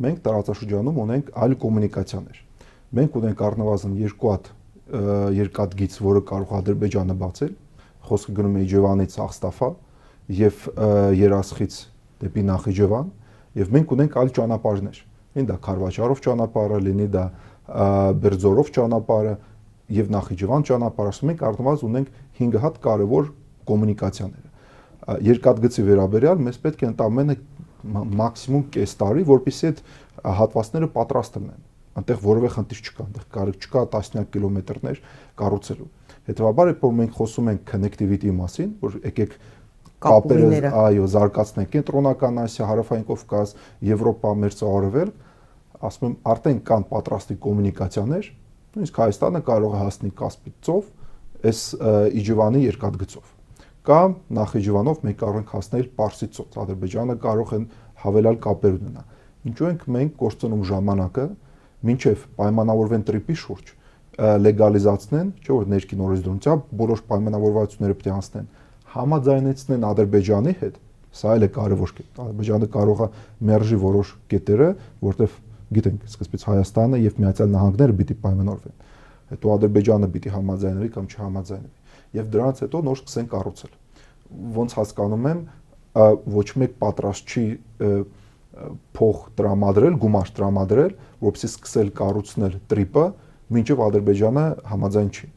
մենք տարածաշրջանում ունենք այլ կոմունիկացիաներ։ Մենք ունենք առնվազն երկու հատ երկաթգիծ, որը կարող է Ադրբեջանը բացել, խոսքը գնում է Իջևանից Աղստաֆա եւ Երասխից դեպի Նախիջևան, եւ մենք ունենք այլ ճանապարհներ։ Լինի դա Քարվաճարով ճանապարհը, լինի դա Բերձորով ճանապարհը եւ Նախիջևան ճանապարհը, ասում ենք առնվազն ունենք 5 հատ կարևոր կոմունիկացիաներ։ Երկաթգծի վերաբերյալ մեզ պետք է ընդամենը մաքսիմում կես տարի, որպեսզի այդ հատվածները պատրաստ լինեն։ Այնտեղ որևէ խնդիր չկա, այնտեղ կարիք չկա տասնյակ կիլոմետրներ կառուցելու։ Հետևաբար, երբ մենք խոսում ենք connectivity մասին, որ եկեք կապերը, այո, զարգացնենք Կենտրոնական Ասիա, Հարավային Կովկաս, Եվրոպա, Մերձարևելք, ասում եմ, արդեն կան պատրաստի կոմունիկացիաներ, նույնիսկ Հայաստանը կարող է հասնել Կասպից ծով, այս Իջևանի երկաթգծով։ Կամ Նախիջևանով մենք կարող ենք հասնել Պարսից ծով, Ադրբեջանը կարող է հավելյալ կապեր ունենա։ Ինչու ենք մենք կորցնում ժամանակը, մինչև պայմանավորվեն տրիպի շուրջ, լեգալիզացնեն, չէ՞ որ ներքին օրենսդրությամբ բոլոր պայմանավորվածությունները պետք է անցնեն, համաձայնեցնեն Ադրբեջանի հետ, սա էլ է կարևոր կետ։ Ադրբեջանը կարող է մերժի որոշ կետերը, որտեղ գիտենք, սկզբից Հայաստանը եւ Միացյալ Նահանգները պիտի պայմանավորվեն։ Հետո Ադրբեջանը պիտի համաձայնվի կամ չհամաձայնվի։ Եվ դրանից հետո նոր սկսեն կառուցել։ Ոնց հասկանում եմ, ոչ մեկ պատրաստ չի փող տրամադրել, գումար տրամադրել, որպեսզի սկսել կառուցնել տրիպը, մինչև Ադրբեջանը համաձայն չի։